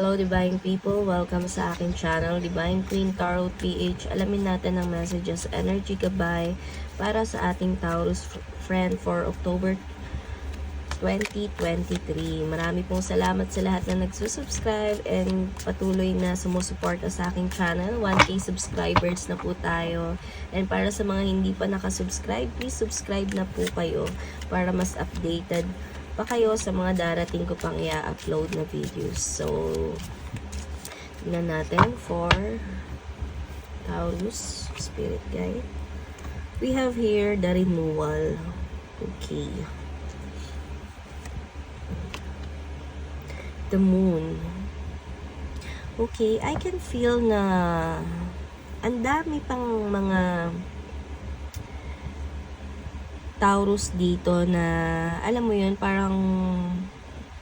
Hello Divine People, welcome sa aking channel, Divine Queen Tarot PH. Alamin natin ang messages, energy gabay para sa ating Taurus friend for October 2023. Marami pong salamat sa lahat na nagsusubscribe and patuloy na sumusuporta sa aking channel. 1K subscribers na po tayo. And para sa mga hindi pa nakasubscribe, please subscribe na po kayo para mas updated pa kayo sa mga darating ko pang i-upload na videos. So, tingnan natin for Taurus Spirit Guide. We have here the renewal. Okay. The moon. Okay, I can feel na ang dami pang mga Taurus dito na alam mo yun, parang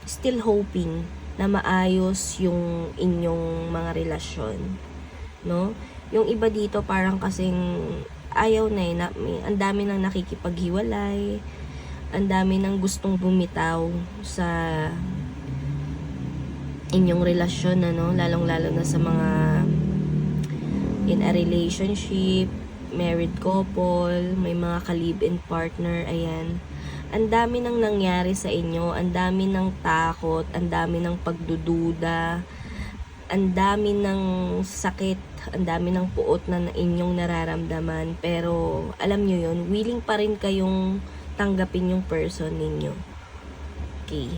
still hoping na maayos yung inyong mga relasyon, no? Yung iba dito parang kasing ayaw na ang dami nang nakikipaghiwalay, ang dami nang gustong bumitaw sa inyong relasyon, ano, lalong-lalo na sa mga in a relationship, married couple, may mga ka-live-in partner, ayan. Ang dami nang nangyari sa inyo, ang dami ng takot, ang dami ng pagdududa, ang dami ng sakit, ang dami ng puot na inyong nararamdaman. Pero alam nyo yun, willing pa rin kayong tanggapin yung person ninyo. Okay.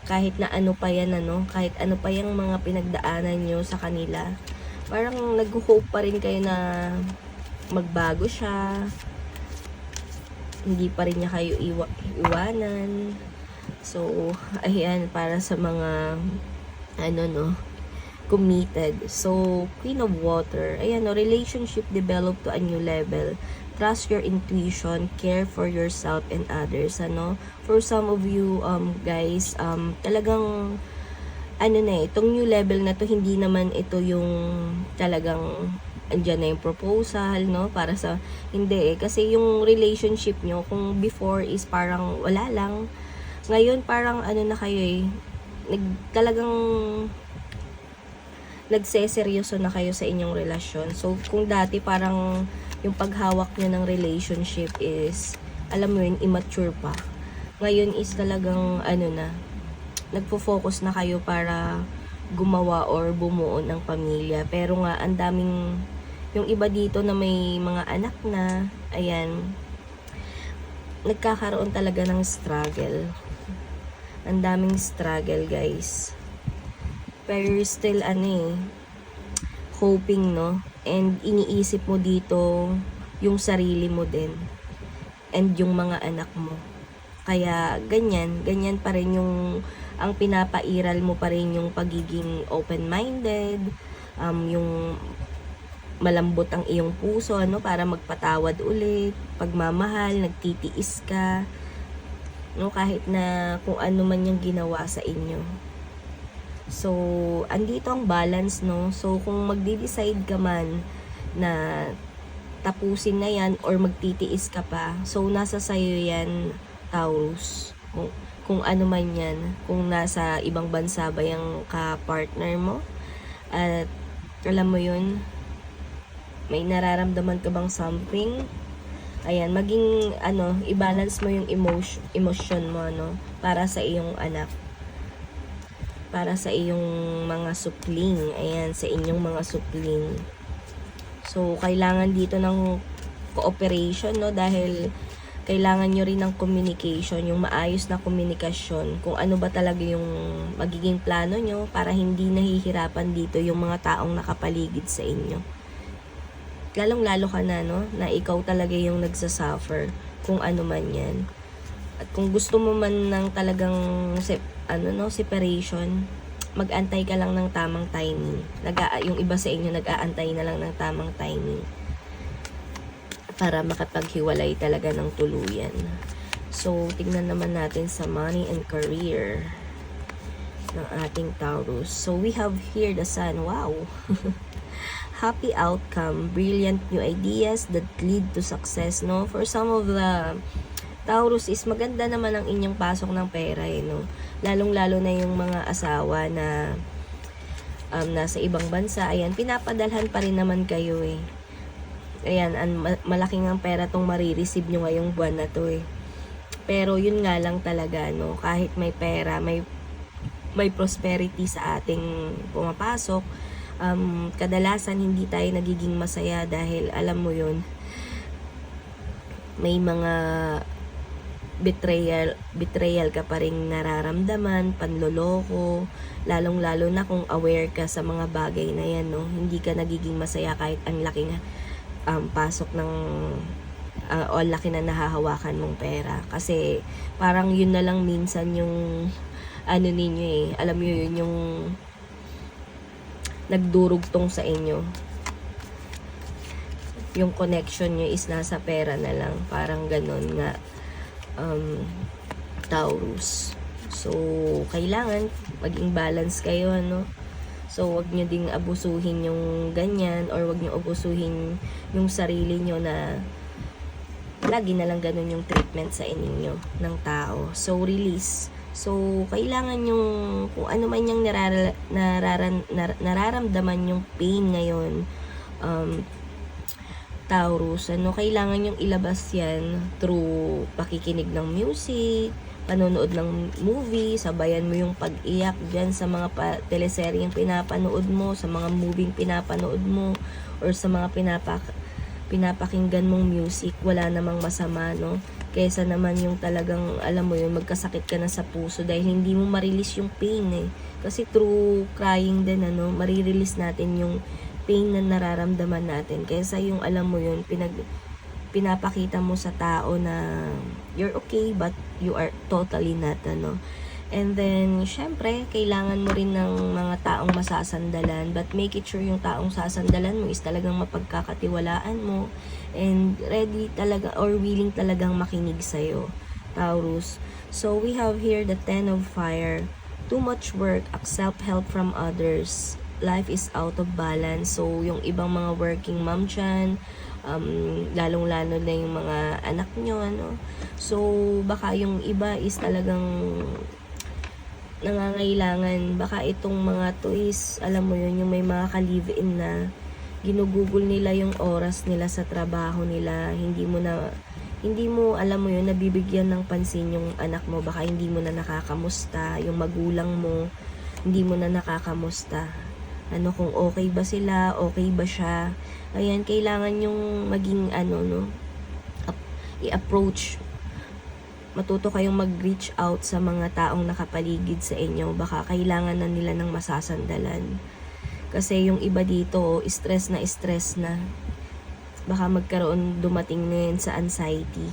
Kahit na ano pa yan, ano, kahit ano pa yung mga pinagdaanan nyo sa kanila, parang nag-hope pa rin kayo na magbago siya, hindi pa rin niya kayo iwanan. So, ayan, para sa mga committed. So, Queen of Water, ayan, relationship developed to a new level. Trust your intuition, care for yourself and others, ano. For some of you guys, talagang itong new level na to, hindi naman ito yung talagang andyan na yung proposal, no? Para sa, hindi kasi yung relationship nyo, kung before is parang wala lang, ngayon parang na kayo talagang nagseseryoso na kayo sa inyong relasyon. So, kung dati parang yung paghawak nyo ng relationship is, alam mo yun, immature pa. Ngayon is talagang, nagpo-focus na kayo para gumawa or bumuo ng pamilya. Pero nga, ang daming, yung iba dito na may mga anak na, ayan, nagkakaroon talaga ng struggle. Ang daming struggle, guys. Pero still, hoping, no? And iniisip mo dito yung sarili mo din. And yung mga anak mo. Kaya, ganyan pa rin yung, ang pinapairal mo pa rin yung pagiging open-minded, yung malambot ang iyong puso, para magpatawad ulit, pagmamahal, nagtitiis ka, no, kahit na kung ano man yung ginawa sa inyo. So, andito ang balance, no? So, kung magde-decide ka man na tapusin na yan or magtitiis ka pa, so, nasa sayo yan, Taurus. Kung ano man yan, kung nasa ibang bansa ba yung ka-partner mo, at alam mo yun, may nararamdaman ka bang something? Ayan, maging i-balance mo yung emotion mo, para sa iyong anak. Para sa iyong mga supling. Ayan, sa inyong mga supling. So, kailangan dito ng cooperation, dahil kailangan nyo rin ng communication, yung maayos na komunikasyon, kung ano ba talaga yung magiging plano nyo para hindi nahihirapan dito yung mga taong nakapaligid sa inyo. Lalong-lalo ka na, na ikaw talaga yung nagsasuffer, kung ano man yan. At kung gusto mo man ng talagang, separation, mag-antay ka lang ng tamang timing. Yung iba sa inyo, nag-aantay na lang ng tamang timing para makapaghiwalay talaga ng tuluyan. So, tingnan naman natin sa money and career ng ating Taurus. So, we have here the Sun. Wow! Happy outcome, brilliant new ideas that lead to success, no? For some of the Taurus is maganda naman ang inyong pasok ng pera, no? Lalong-lalo na yung mga asawa na nasa ibang bansa, ayan, pinapadalhan pa rin naman kayo eh. Ayan, malaking ang pera tong marireceive nyo ngayong buwan na to eh. Pero yun nga lang talaga, no, kahit may pera, may prosperity sa ating pumapasok, kadalasan hindi tayo nagiging masaya dahil alam mo yun, may mga betrayal ka pa rin nararamdaman, panloloko, lalong-lalo na kung aware ka sa mga bagay na yan, no, hindi ka nagiging masaya kahit ang laking pasok ng o laki na nahahawakan mong pera. Kasi parang yun na lang minsan yung ano ninyo eh, alam nyo yun, yung nagdurugtong sa inyo. Yung connection nyo is nasa pera na lang, parang ganun nga, Taurus. So kailangan maging balance kayo, ano. So, wag nyo ding abusuhin yung ganyan, or wag nyo abusuhin yung sarili nyo na lagi na lang ganun yung treatment sa inyo ng tao. So, release. So, kailangan yung kung ano man yung nararamdaman yung pain ngayon, Taurus, ano, kailangan yung ilabas yan through pakikinig ng music, panonood ng movie, sabayan mo yung pag-iyak dyan sa mga teleseryeng pinapanood mo, sa mga movie pinapanood mo, or sa mga pinapakinggan mong music. Wala namang masama, no? Kesa naman yung talagang, alam mo yun, magkasakit ka na sa puso dahil hindi mo ma-release yung pain eh. Kasi through crying din, ano, marirelease natin yung pain na nararamdaman natin. Kesa yung, alam mo yun, pinapakita mo sa tao na you're okay but you are totally not, ano. And then syempre kailangan mo rin ng mga taong masasandalan, but make it sure yung taong sasandalan mo is talagang mapagkakatiwalaan mo and ready talaga or willing talagang makinig sa'yo, Taurus. So we have here the 10 of Fire. Too much work, accept help from others, life is out of balance. So yung ibang mga working mom dyan, lalong-lalo na yung mga anak nyo, ano. So, baka yung iba is talagang nangangailangan. Baka itong mga to is, alam mo yun, yung may mga ka-live-in na ginugugol nila yung oras nila sa trabaho nila. Hindi mo, alam mo yun, nabibigyan ng pansin yung anak mo. Baka hindi mo na nakakamusta. Yung magulang mo, hindi mo na nakakamusta. Ano, kung okay ba sila, okay ba siya. Ayan, kailangan yung maging ano, no, i-approach. Matuto kayong mag-reach out sa mga taong nakapaligid sa inyo. Baka kailangan na nila ng masasandalan. Kasi yung iba dito, stress na. Baka dumating na yun sa anxiety.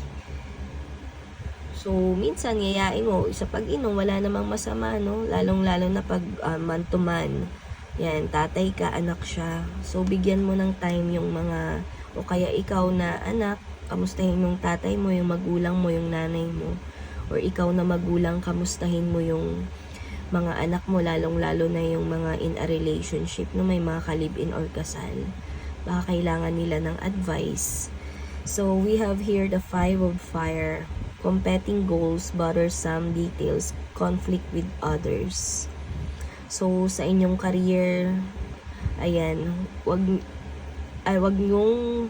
So, minsan, yayain mo, sa pag-inom, wala namang masama, no? Lalong-lalo na pag man to man. Yan, tatay ka, anak siya. So, bigyan mo ng time yung mga, o kaya ikaw na anak, kamustahin yung tatay mo, yung magulang mo, yung nanay mo. Or ikaw na magulang, kamustahin mo yung mga anak mo, lalong-lalo na yung mga in a relationship, no, may mga ka-live-in or kasal. Baka kailangan nila ng advice. So, we have here the 5 of Fire. Competing goals, bothersome details, conflict with others. So, sa inyong career, ayan, wag nyong,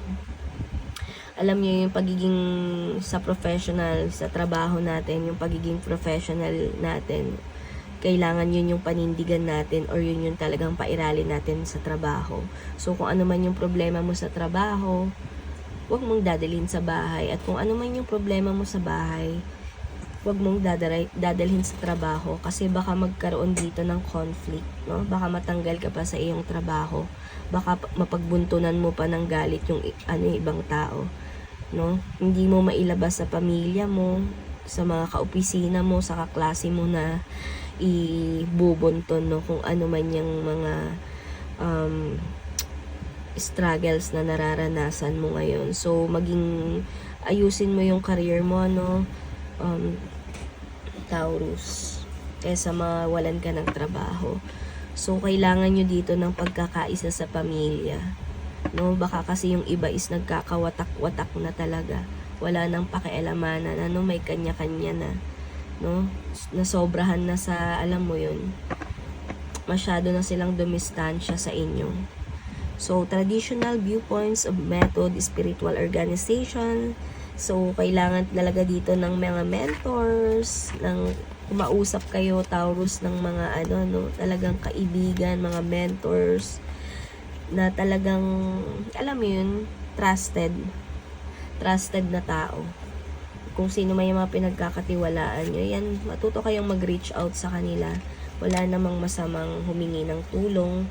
alam niyo yung pagiging sa professional, sa trabaho natin, yung pagiging professional natin, kailangan yun yung panindigan natin or yun yung talagang pairalin natin sa trabaho. So, kung ano man yung problema mo sa trabaho, huwag mong dadalhin sa bahay. At kung ano man yung problema mo sa bahay, huwag mong dadalhin sa trabaho kasi baka magkaroon dito ng conflict, no? Baka matanggal ka pa sa iyong trabaho. Baka mapagbuntunan mo pa ng galit yung ibang tao, no? Hindi mo mailabas sa pamilya mo, sa mga kaopisina mo, sa kaklase mo na ibubunton, no? Kung ano man yung mga struggles na nararanasan mo ngayon. So, ayusin mo yung career mo, no? Taurus, kesa mawalan ka ng trabaho. So, kailangan nyo dito ng pagkakaisa sa pamilya, no? Baka kasi yung iba is nagkakawatak-watak na talaga. Wala nang pakialamanan, ano, may kanya-kanya na, no? Nasobrahan na sa, alam mo yun, masyado na silang dumistansya sa inyo. So, traditional viewpoints of method, spiritual organization. So, kailangan talaga dito ng mga mentors, ng kumausap kayo, Taurus, ng mga talagang kaibigan, mga mentors, na talagang, alam mo yun, trusted na tao. Kung sino may mga pinagkakatiwalaan nyo, yan, matuto kayong mag-reach out sa kanila. Wala namang masamang humingi ng tulong,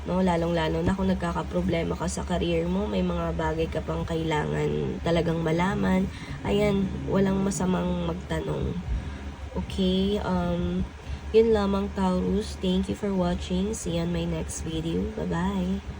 no? Lalong-lalo na kung nagkakaproblema ka sa career mo, may mga bagay ka pang kailangan talagang malaman. Ayan, walang masamang magtanong. Okay, yun lamang, Taurus. Thank you for watching. See you on my next video. Bye-bye.